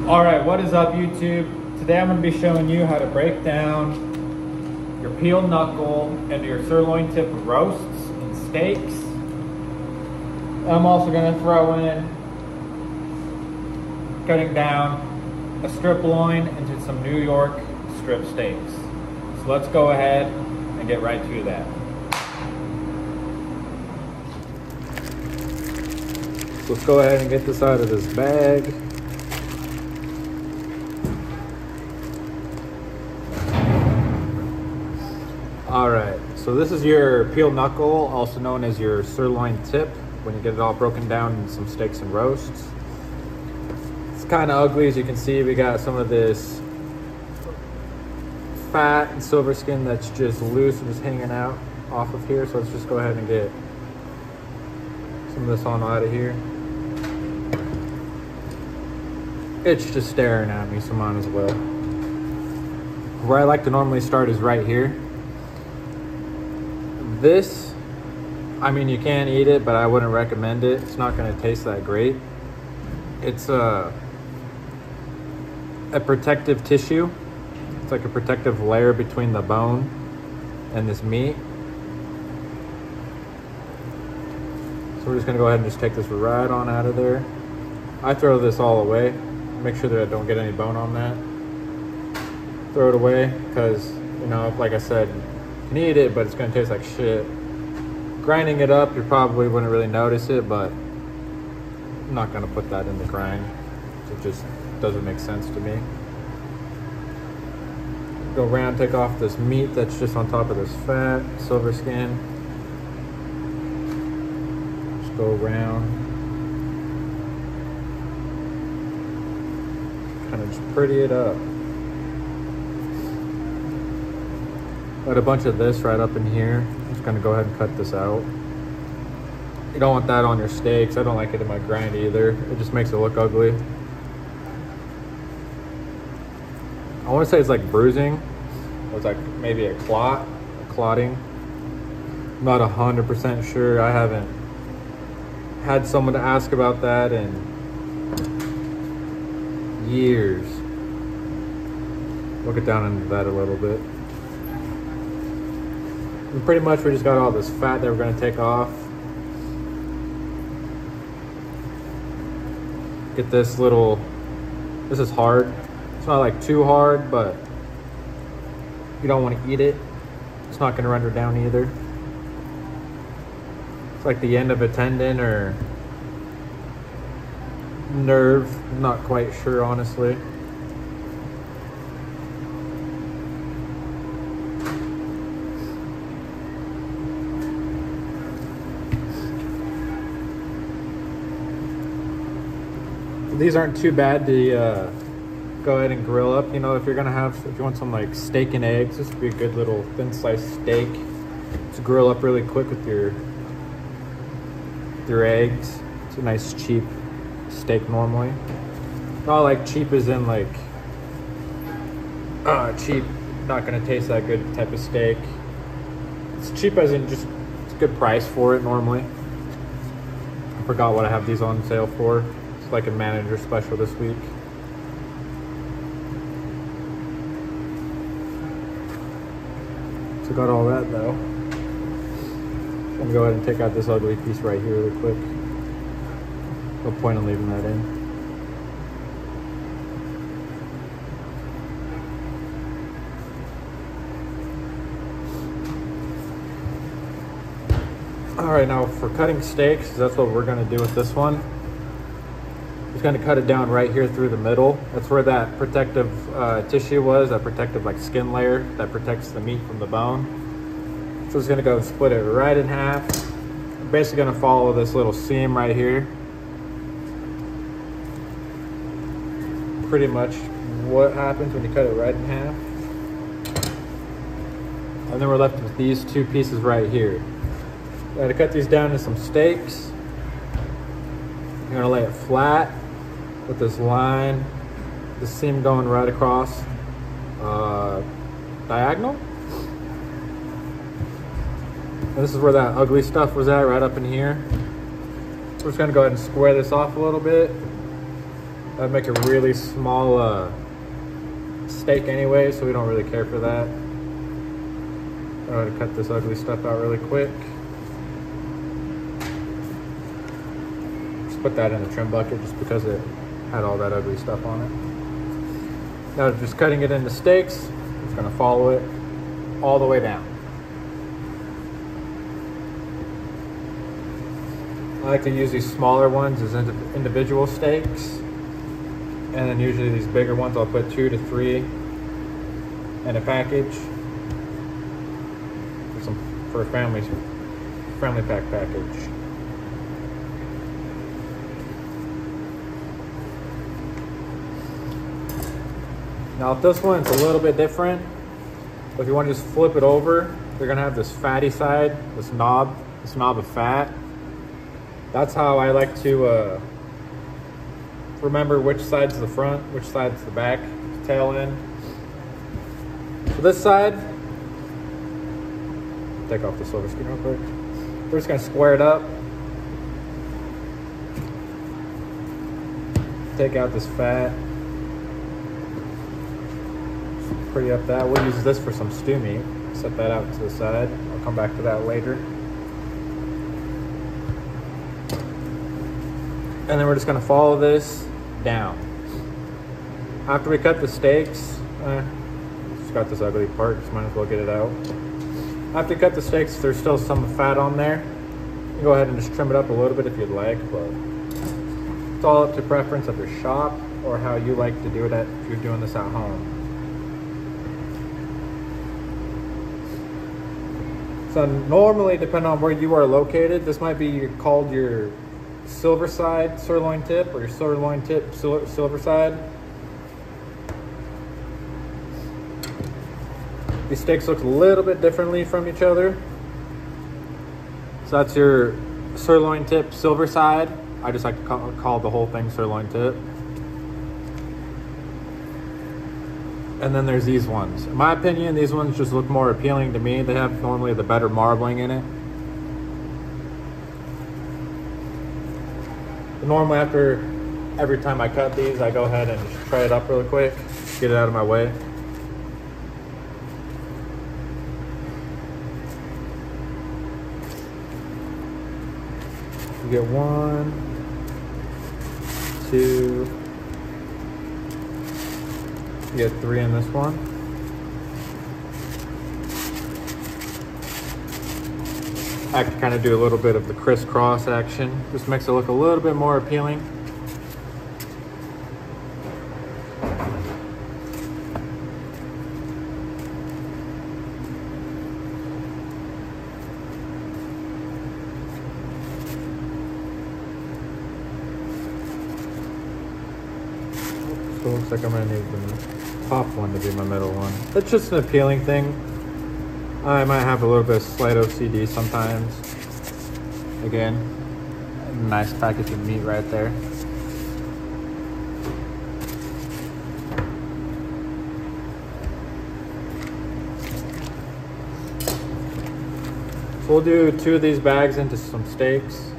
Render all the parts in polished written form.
All right, what is up, YouTube? Today I'm going to be showing you how to break down your peeled knuckle into your sirloin tip roasts and steaks. I'm also going to throw in cutting down a strip loin into some New York strip steaks. So let's go ahead and get right to that. So let's go ahead and get this out of this bag. All right, so this is your peeled knuckle, also known as your sirloin tip, when you get it all broken down in some steaks and roasts. It's kind of ugly, as you can see. We got some of this fat and silver skin that's just loose and just hanging out off of here. So let's just go ahead and get some of this on out of here. It's just staring at me, so might as well. Where I like to normally start is right here. This, I mean, you can eat it, but I wouldn't recommend it. It's not going to taste that great. It's a protective tissue. It's like a protective layer between the bone and this meat. So we're just going to go ahead and just take this right on out of there. I throw this all away. Make sure that I don't get any bone on that. Throw it away because, you know, like I said, you can eat it, but it's going to taste like shit. Grinding it up, you probably wouldn't really notice it, but I'm not going to put that in the grind. It just doesn't make sense to me. Go around, take off this meat that's just on top of this fat, silver skin. Just go around. Kind of just pretty it up. Got a bunch of this right up in here. I'm just gonna go ahead and cut this out. You don't want that on your steaks. I don't like it in my grind either. It just makes it look ugly. I want to say it's like bruising. It's like maybe a clotting. I'm not 100% sure. I haven't had someone to ask about that in years. We'll get down into that a little bit. And pretty much we just got all this fat that we're going to take off. Get this little, this is hard. It's not like too hard, but you don't want to eat it. It's not going to render down either. It's like the end of a tendon or nerve. I'm not quite sure, honestly. These aren't too bad to go ahead and grill up. You know, if you want some like steak and eggs, this would be a good little thin sliced steak to grill up really quick with your eggs. It's a nice cheap steak normally. Not like cheap as in like cheap, not gonna taste that good type of steak. It's cheap as in just it's a good price for it normally. I forgot what I have these on sale for. It's like a manager special this week. So got all that though. I'm gonna go ahead and take out this ugly piece right here really quick. No point in leaving that in. All right, now for cutting steaks, that's what we're gonna do with this one. Just gonna cut it down right here through the middle. That's where that protective tissue was, that protective like skin layer that protects the meat from the bone. So just gonna go split it right in half. I'm basically gonna follow this little seam right here. Pretty much what happens when you cut it right in half. And then we're left with these two pieces right here. Gotta cut these down to some steaks. You're gonna lay it flat with this line, the seam going right across diagonal. And this is where that ugly stuff was at, right up in here. We're just gonna go ahead and square this off a little bit. That'd make a really small steak anyway, so we don't really care for that. I'm going to cut this ugly stuff out really quick. Just put that in the trim bucket just because it had all that ugly stuff on it. Now just cutting it into steaks, I'm just going to follow it all the way down. I like to use these smaller ones as individual steaks, and then usually these bigger ones I'll put 2 to 3 in a package for a family pack package. Now if this one's a little bit different, if you want to just flip it over, you're gonna have this fatty side, this knob of fat. That's how I like to remember which side's the front, which side's the back, tail end. So this side, take off the silver screen real quick. We're just gonna square it up. Take out this fat. Just pretty up that. We'll use this for some stew meat. Set that out to the side. I'll come back to that later. And then we're just gonna follow this down. After we cut the steaks, just got this ugly part, just might as well get it out. After you cut the steaks, if there's still some fat on there, you go ahead and just trim it up a little bit if you'd like, but it's all up to preference of your shop or how you like to do it if you're doing this at home. So normally, depending on where you are located, this might be called your silver side sirloin tip or your sirloin tip silver side. These steaks look a little bit differently from each other. So that's your sirloin tip silver side. I just like to call the whole thing sirloin tip. And then there's these ones. In my opinion, these ones just look more appealing to me. They have normally the better marbling in it. Normally after every time I cut these, I go ahead and just try it up really quick, get it out of my way. You get 1, 2, you get 3 in this one. I can kind of do a little bit of the crisscross action. Just makes it look a little bit more appealing. So it looks like I'm gonna need the top one to be my middle one. That's just an appealing thing. I might have a little bit of slight OCD sometimes. Again, nice package of meat right there. So we'll do 2 of these bags into some steaks.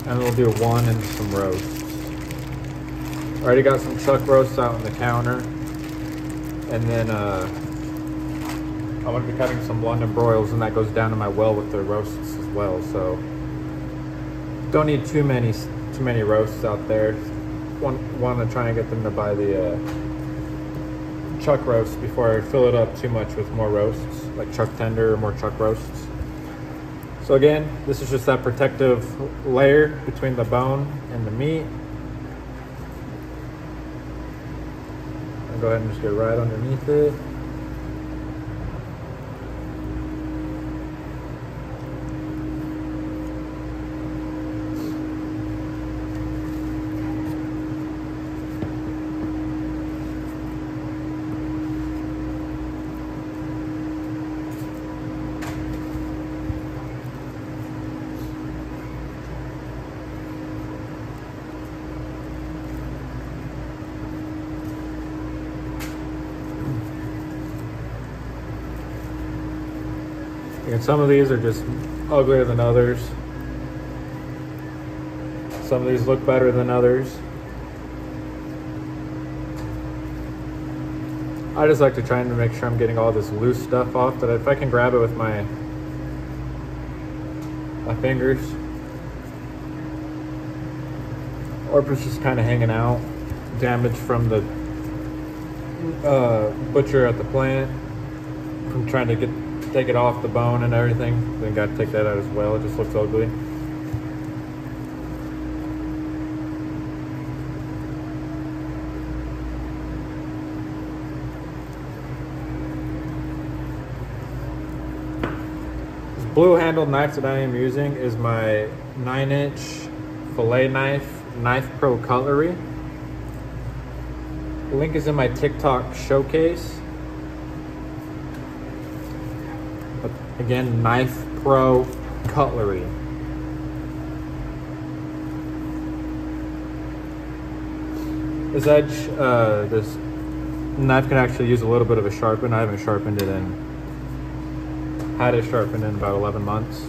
And we'll do 1 into some roasts. Already got some chuck roasts out on the counter. And then I'm going to be cutting some London broils, and that goes down to my well with the roasts as well. So don't need too many roasts out there. Want to try and get them to buy the chuck roasts before I fill it up too much with more roasts, like chuck tender or more chuck roasts. So again, this is just that protective layer between the bone and the meat. Go ahead and just get right underneath it. And some of these are just uglier than others. Some of these look better than others. I just like to try and make sure I'm getting all this loose stuff off, that if I can grab it with my fingers, or if it's just kind of hanging out, damage from the butcher at the plant, from trying to take it off the bone and everything, then got to take that out as well. It just looks ugly. This blue handled knife that I am using is my 9-inch fillet knife, Knife Pro Cutlery. The link is in my TikTok showcase. But again, Knife Pro Cutlery. This edge, this knife can actually use a little bit of a sharpen. I haven't sharpened it had it sharpened in about 11 months.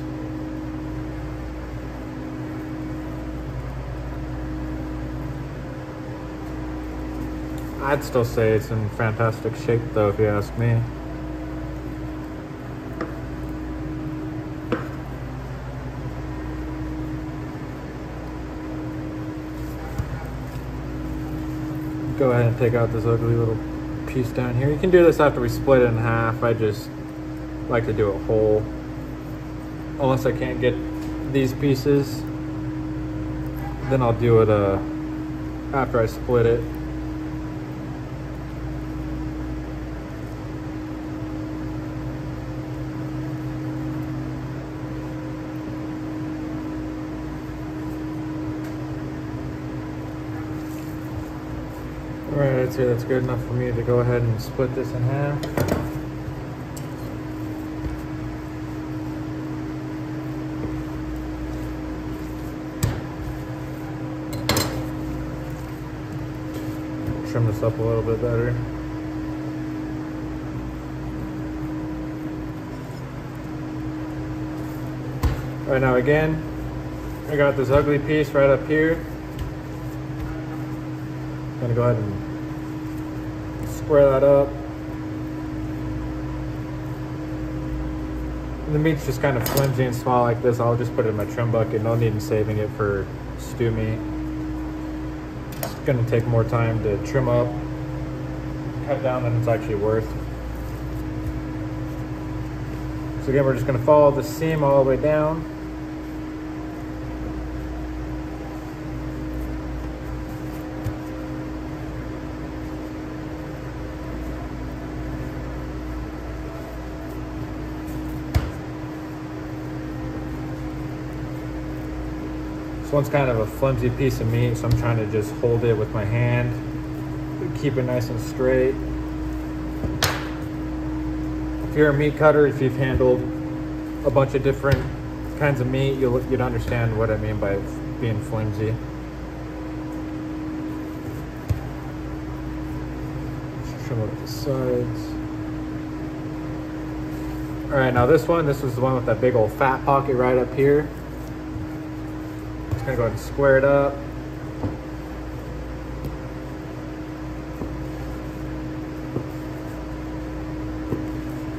I'd still say it's in fantastic shape though, if you ask me. Go ahead and take out this ugly little piece down here. You can do this after we split it in half. I just like to do it whole. Unless I can't get these pieces, then I'll do it after I split it. Alright, I'd say that's good enough for me to go ahead and split this in half. Trim this up a little bit better. Alright, now again, I got this ugly piece right up here. I'm gonna go ahead and square that up. And the meat's just kind of flimsy and small like this. I'll just put it in my trim bucket. No need in saving it for stew meat. It's gonna take more time to trim up, cut down than it's actually worth. So again, we're just gonna follow the seam all the way down. This one's kind of a flimsy piece of meat, so I'm trying to just hold it with my hand, keep it nice and straight. If you're a meat cutter, if you've handled a bunch of different kinds of meat, you'd understand what I mean by being flimsy. Just trim up the sides. All right, now this was the one with that big old fat pocket right up here. Just gonna go ahead and square it up.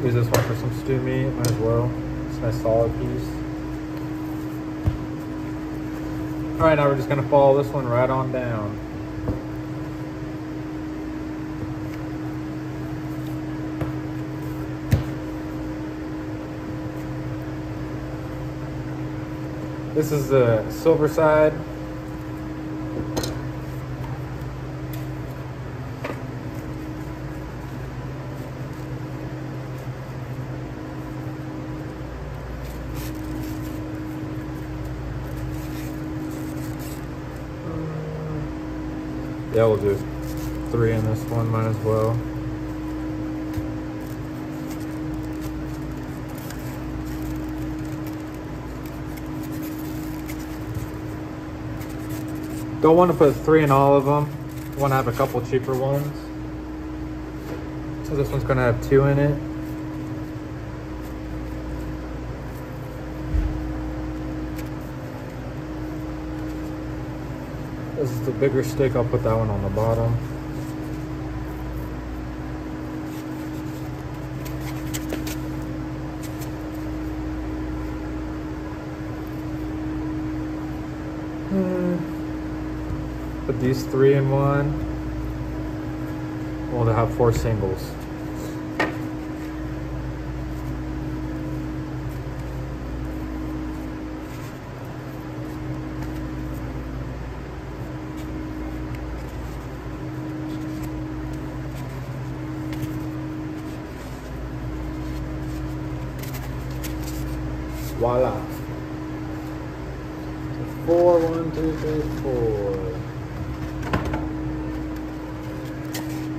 Use this one for some stew meat, might as well. It's a nice solid piece. All right, now we're just gonna follow this one right on down. This is the silver side. Yeah, we'll do 3 in this one, might as well. Don't want to put 3 in all of them. Want to have a couple cheaper ones. So this one's going to have 2 in it. This is the bigger stick. I'll put that one on the bottom. Put these 3 in one. Well, they'll have 4 singles. Voila. 4, 1, 2, 3, 4.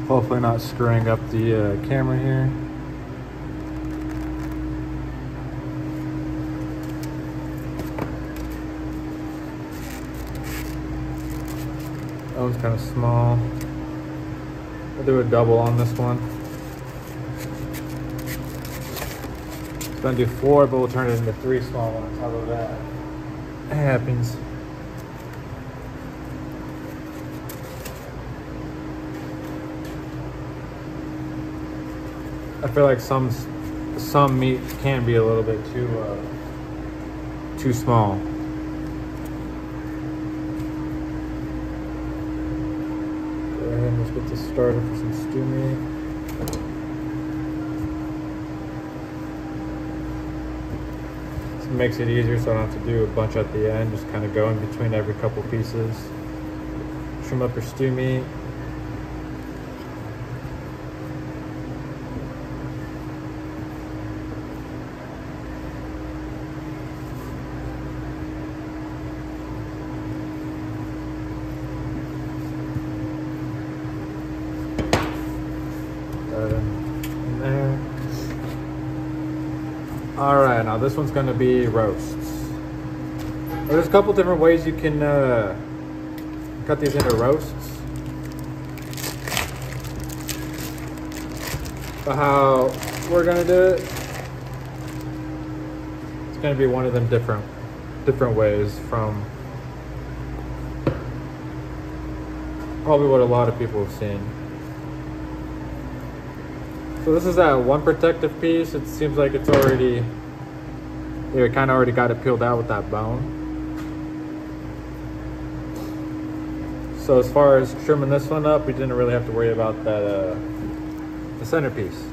Hopefully not screwing up the camera here. That one's kind of small. I'll do a double on this one. It's gonna do 4, but we'll turn it into 3 small ones. How about that? It happens. I feel like some meat can be a little bit too small. Go ahead and let's get this started for some stew meat. This makes it easier so I don't have to do a bunch at the end, just kind of go in between every couple pieces. Trim up your stew meat. In there. All right, now this one's gonna be roasts. There's a couple different ways you can cut these into roasts. But how we're gonna do it, it's gonna be one of them different ways from probably what a lot of people have seen. So this is that one protective piece. It seems like it's already, we kind of already got it peeled out with that bone. So as far as trimming this one up, we didn't really have to worry about that, the centerpiece.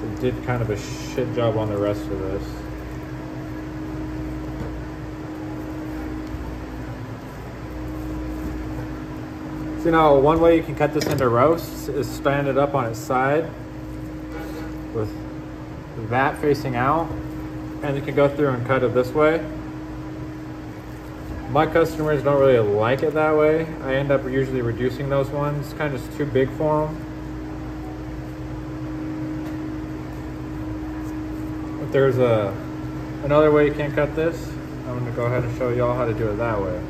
We did kind of a shit job on the rest of this. So, you know, one way you can cut this into roasts is stand it up on its side with that facing out, and you can go through and cut it this way. My customers don't really like it that way. I end up usually reducing those ones. It's kind of just too big for them. If there's another way you can cut this, I'm going to go ahead and show y'all how to do it that way.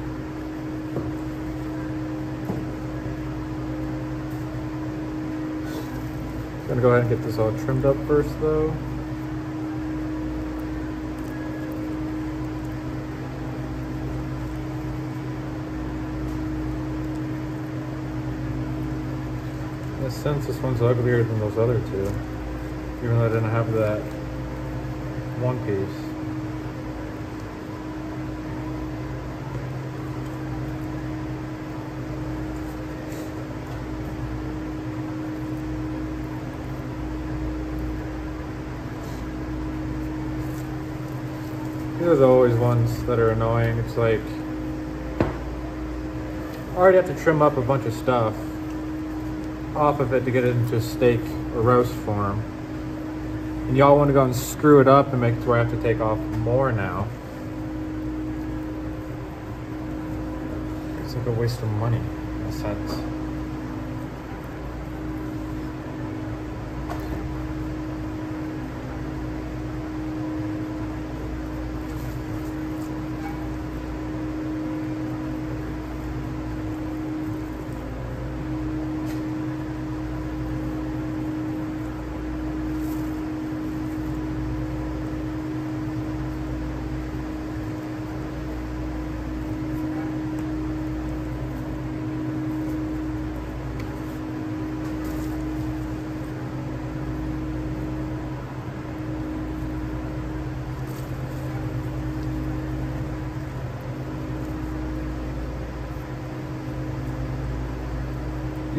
I'm gonna go ahead and get this all trimmed up first though. In a sense, this one's uglier than those other two, even though I didn't have that one piece. These are always ones that are annoying. It's like, I already have to trim up a bunch of stuff off of it to get it into steak or roast form. And y'all want to go and screw it up and make it to where I have to take off more now. It's like a waste of money in a sense.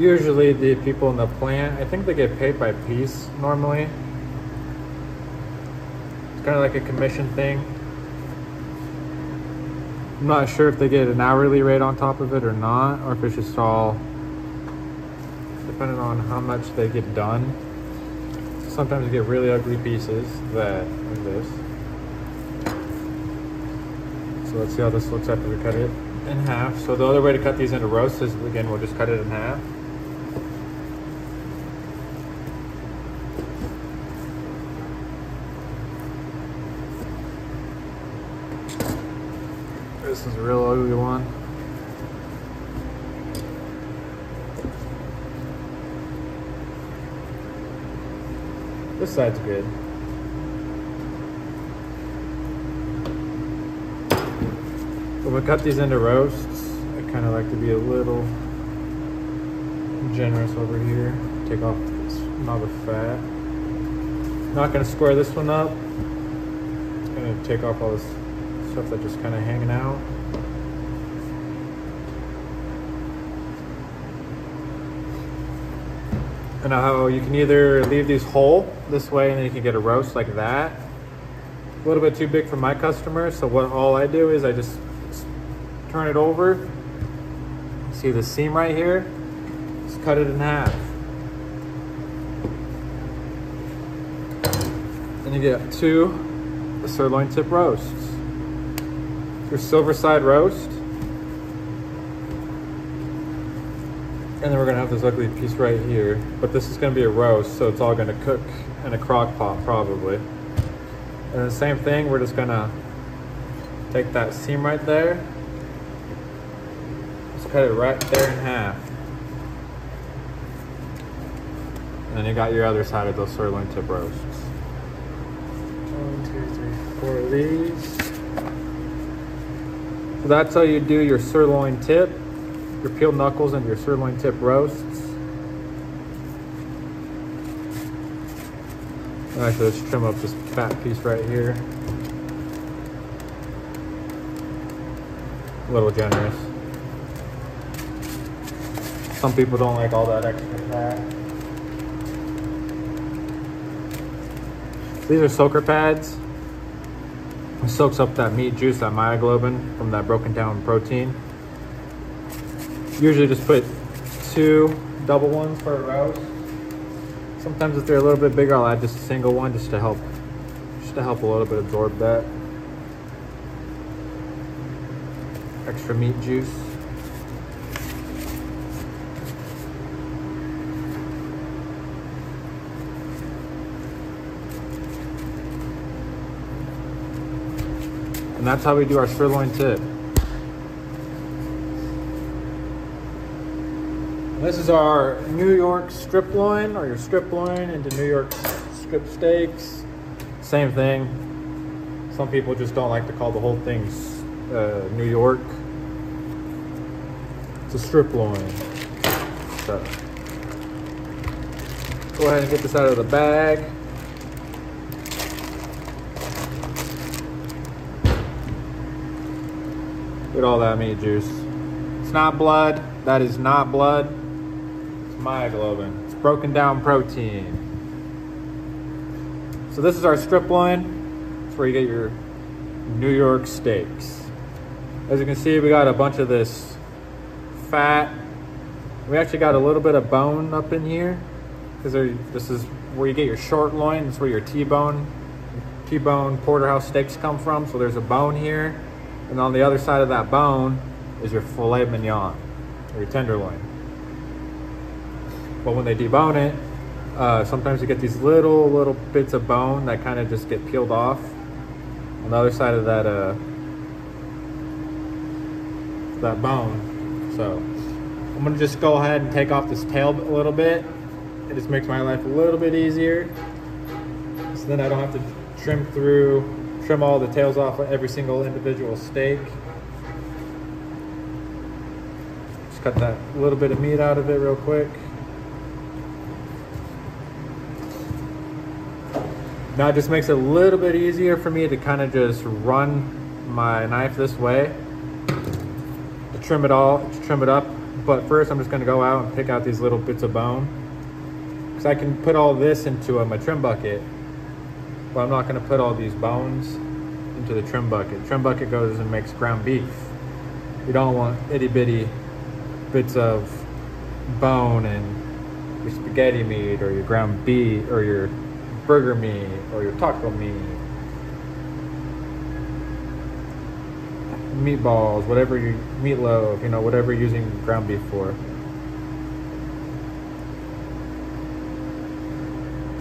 Usually the people in the plant, I think they get paid by piece normally. It's kind of like a commission thing. I'm not sure if they get an hourly rate on top of it or not, or if it's just all depending on how much they get done. Sometimes you get really ugly pieces that like this. So let's see how this looks after we cut it in half. So the other way to cut these into roasts is, again, we'll just cut it in half. This is a real ugly one. This side's good. When we cut these into roasts, I kind of like to be a little generous over here. Take off this knob of fat. Not gonna square this one up. Just gonna take off all this stuff that's just kind of hanging out. And now you can either leave these whole this way and then you can get a roast like that. A little bit too big for my customers, so all I do is I just turn it over. See the seam right here? Just cut it in half. And you get two sirloin tip roasts. Your silver side roast. And then we're gonna have this ugly piece right here. But this is gonna be a roast, so it's all gonna cook in a crock pot probably. And the same thing, we're just gonna take that seam right there. Just cut it right there in half. And then you got your other side of those sirloin tip roasts. 1, 2, 3, 4 of these. So that's how you do your sirloin tip, your peeled knuckles, and your sirloin tip roasts. Actually, let's trim up this fat piece right here. A little generous. Some people don't like all that extra fat. These are soaker pads. It soaks up that meat juice, that myoglobin from that broken down protein. Usually just put 2 double ones for a roast. Sometimes if they're a little bit bigger, I'll add just a single one just to help a little bit absorb that extra meat juice. And that's how we do our sirloin tip. This is our New York strip loin, or your strip loin into New York strip steaks. Same thing. Some people just don't like to call the whole thing New York. It's a strip loin. So go ahead and get this out of the bag. Look at all that meat juice. It's not blood. That is not blood. Myoglobin. It's broken down protein. So this is our strip loin. It's where you get your New York steaks. As you can see, we got a bunch of this fat. We actually got a little bit of bone up in here, because this is where you get your short loin. It's where your T-bone porterhouse steaks come from. So there's a bone here, and on the other side of that bone is your filet mignon, or your tenderloin. But when they debone it, sometimes you get these little bits of bone that kind of just get peeled off on the other side of that bone. So I'm gonna just go ahead and take off this tail a little bit. It just makes my life a little bit easier. So then I don't have to trim all the tails off of every single individual steak. Just cut that little bit of meat out of it real quick. Now it just makes it a little bit easier for me to kind of just run my knife this way to trim it up But first I'm just gonna go out and pick out these little bits of bone. Because I can put all this into my trim bucket, but I'm not gonna put all these bones into the trim bucket. Trim bucket goes and makes ground beef. You don't want itty bitty bits of bone and your spaghetti meat or your ground beef or your burger meat or your taco meat, meatballs, whatever you, meatloaf, you know, whatever you're using ground beef for.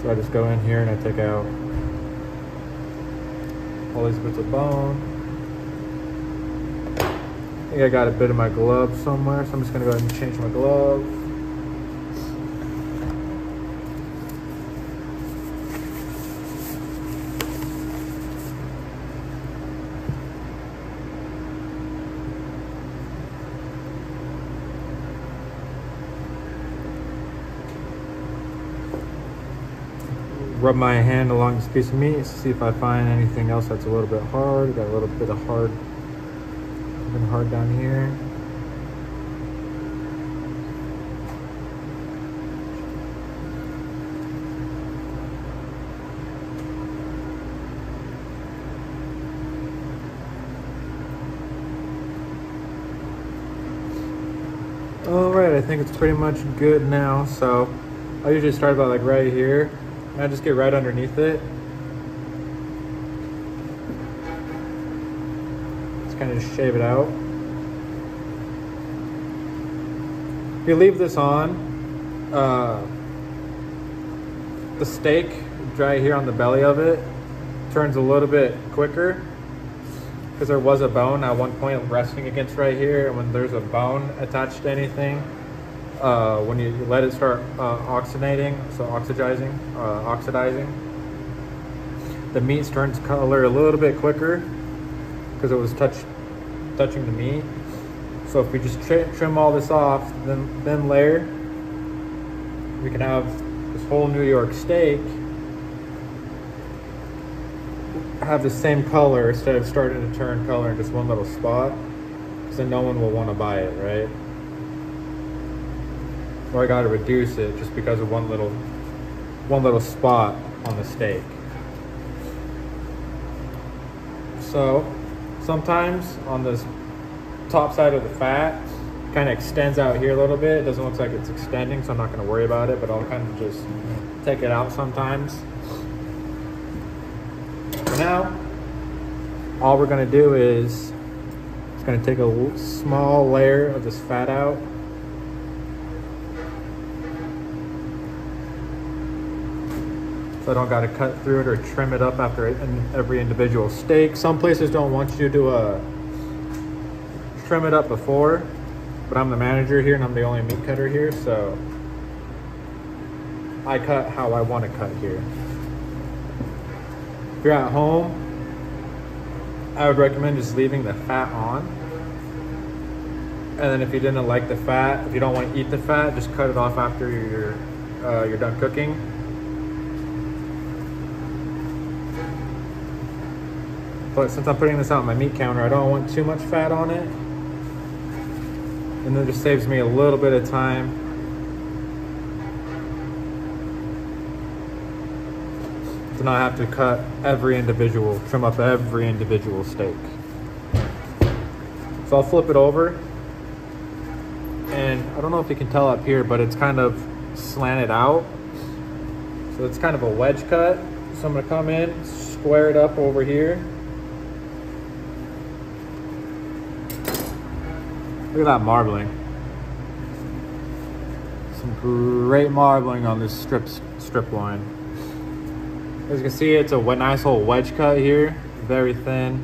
So I just go in here and I take out all these bits of bone. I think I got a bit of my glove somewhere, so I'm just gonna go ahead and change my glove. Rub my hand along this piece of meat to see if I find anything else that's a little bit hard. Got a little bit of hard down here. All right, I think it's pretty much good now. So I usually start about like right here. And I just get right underneath it. Just kind of just shave it out. If you leave this on, the steak right here on the belly of it turns a little bit quicker because there was a bone at one point resting against right here, and when there's a bone attached to anything, when you let it start oxidizing, the meat turns color a little bit quicker because it was touching the meat. So if we just trim all this off, then layer, we can have this whole New York steak have the same color instead of starting to turn color in just one little spot, because then no one will want to buy it, right? Or I got to reduce it just because of one little spot on the steak. So sometimes on this top side of the fat kind of extends out here a little bit. It doesn't look like it's extending, so I'm not going to worry about it, but I'll kind of just take it out sometimes. For now, all we're going to do is it's going to take a small layer of this fat out. So I don't got to cut through it or trim it up after every individual steak. Some places don't want you to trim it up before, but I'm the manager here and I'm the only meat cutter here, so I cut how I want to cut here. If you're at home, I would recommend just leaving the fat on. And then if you didn't like the fat, if you don't want to eat the fat, just cut it off after you're done cooking. But since I'm putting this out on my meat counter, I don't want too much fat on it. And it just saves me a little bit of time. To not have to cut trim up every individual steak. So I'll flip it over. And I don't know if you can tell up here, but it's kind of slanted out. So it's kind of a wedge cut. So I'm gonna come in, square it up over here. Look at that marbling. Some great marbling on this strip loin. As you can see, it's a nice whole wedge cut here, very thin.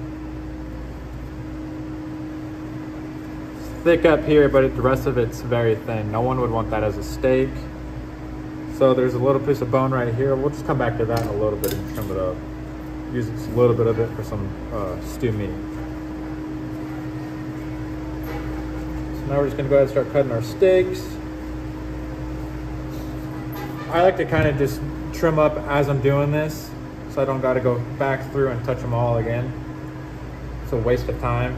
It's thick up here, but the rest of it's very thin. No one would want that as a steak. So there's a little piece of bone right here. We'll just come back to that in a little bit and trim it up. Use a little bit of it for some stew meat. Now we're just gonna go ahead and start cutting our steaks. I like to kind of just trim up as I'm doing this, so I don't gotta go back through and touch them all again. It's a waste of time.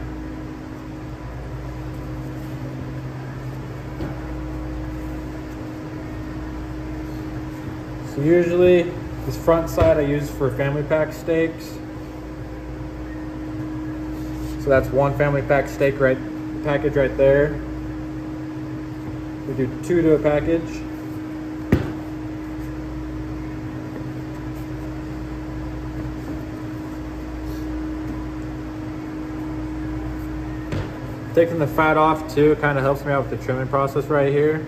So usually this front side I use for family pack steaks. So that's one family pack steak package right there. We do 2 to a package. Taking the fat off too kind of helps me out with the trimming process right here.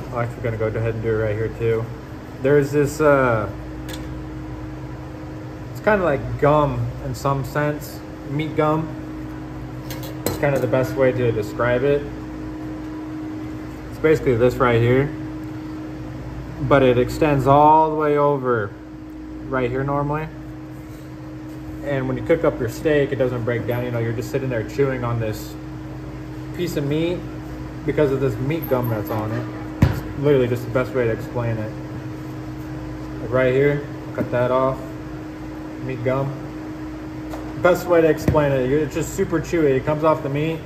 I'm actually gonna go ahead and do it right here too. There's this, it's kind of like gum in some sense, meat gum. It's kind of the best way to describe it. It's basically this right here, but it extends all the way over right here normally. And when you cook up your steak, it doesn't break down. You know, you're just sitting there chewing on this piece of meat because of this meat gum that's on it. It's literally just the best way to explain it. Like right here, cut that off, meat gum. Best way to explain it, it's just super chewy. It comes off the meat,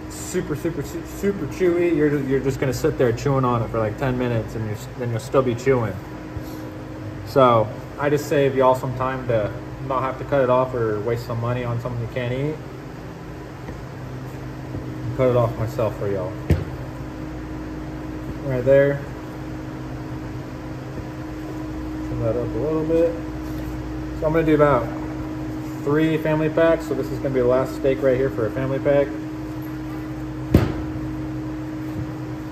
super chewy. You're just gonna sit there chewing on it for like 10 minutes and then you'll still be chewing. So I just save y'all some time to not have to cut it off or waste some money on something you can't eat. Cut it off myself for y'all. Right there. Trim that up a little bit. So I'm gonna do about 3 family packs. So this is gonna be the last steak right here for a family pack.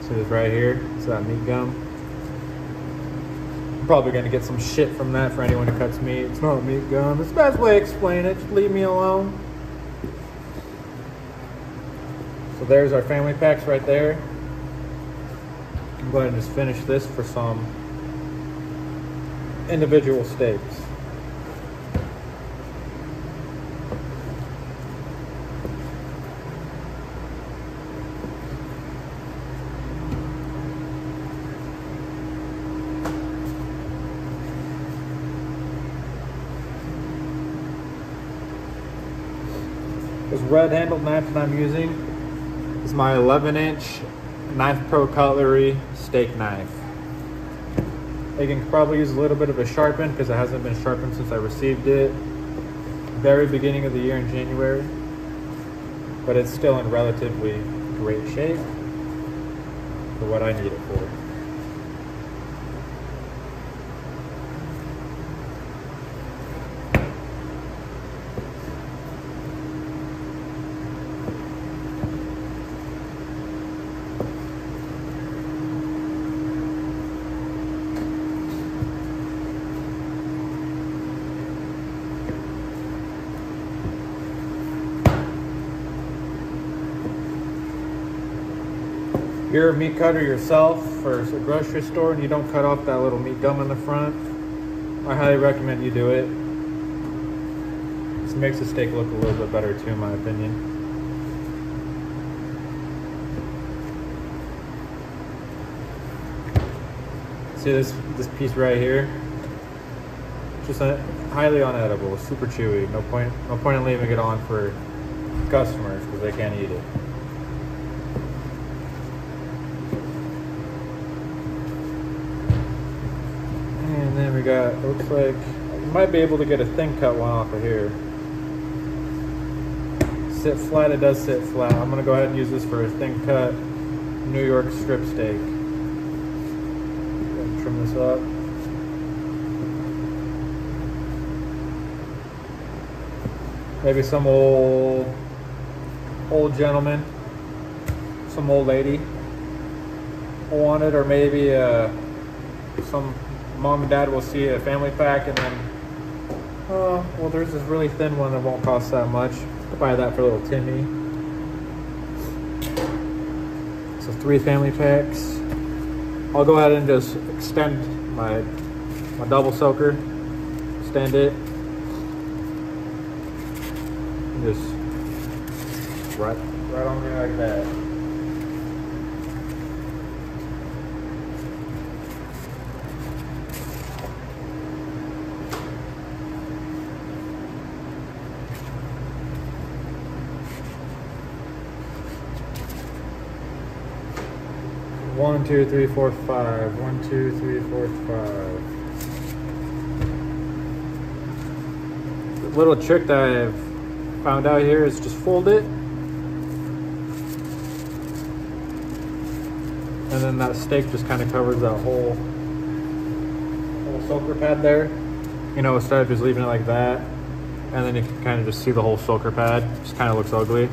See this right here? It's that meat gum. I'm probably gonna get some shit from that for anyone who cuts meat. It's not meat gum. It's the best way to explain it. Just leave me alone. So there's our family packs right there. I'm going to just finish this for some individual steaks. This red handled knife that I'm using is my 11-inch Knife Pro Cutlery steak knife. You can probably use a little bit of a sharpen because it hasn't been sharpened since I received it. Very beginning of the year in January, but it's still in relatively great shape for what I need it for. If you're a meat cutter yourself for a grocery store and you don't cut off that little meat gum in the front, I highly recommend you do it. This makes the steak look a little bit better too, in my opinion. See this piece right here? Just highly unedible, super chewy. No point in leaving it on for customers because they can't eat it. And then we got, looks like, you might be able to get a thin cut one off of here. Sit flat, it does sit flat. I'm gonna go ahead and use this for a thin cut New York strip steak. Trim this up. Maybe some old gentleman, some old lady will want it, or maybe some mom and dad will see a family pack and then, oh, well, there's this really thin one that won't cost that much. I'll buy that for little Timmy. So 3 family packs. I'll go ahead and just extend my double soaker, extend it, and just right on there like that. One, two, three, four, 5. 1, 2, 3, 4, 5. Little trick that I've found out here is just fold it. And then that steak just kind of covers that whole soaker pad there. You know, instead of just leaving it like that. And then you can kind of just see the whole soaker pad. Just kind of looks ugly.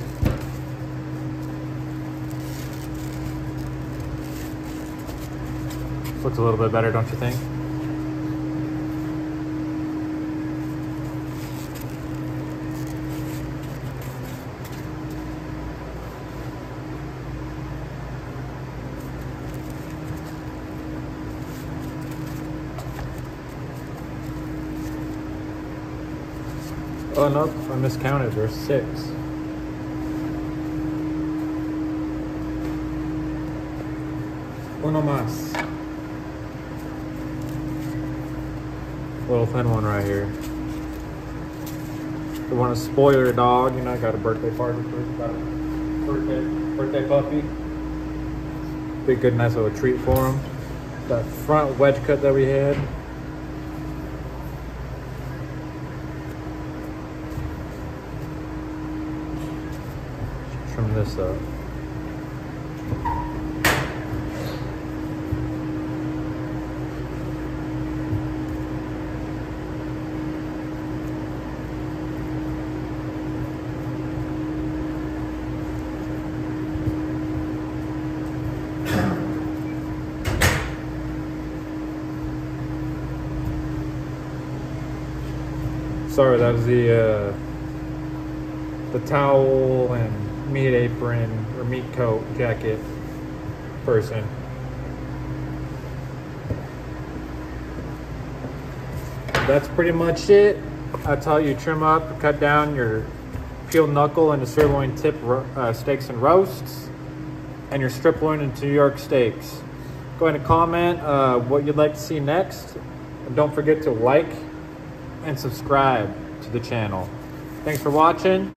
Looks a little bit better, don't you think? Oh no, I miscounted. There's 6. Uno más. Little thin one right here. If you want to spoil your dog, you know, I got a birthday party for got a birthday puppy. Be a good, nice little treat for him. That front wedge cut that we had. Trim this up. Sorry, that was the towel and meat apron or meat coat jacket person. That's pretty much it. That's how you trim up, cut down your peeled knuckle into sirloin tip steaks and roasts, and your strip loin into New York steaks. Go ahead and comment what you'd like to see next. And don't forget to like and subscribe to the channel. Thanks for watching.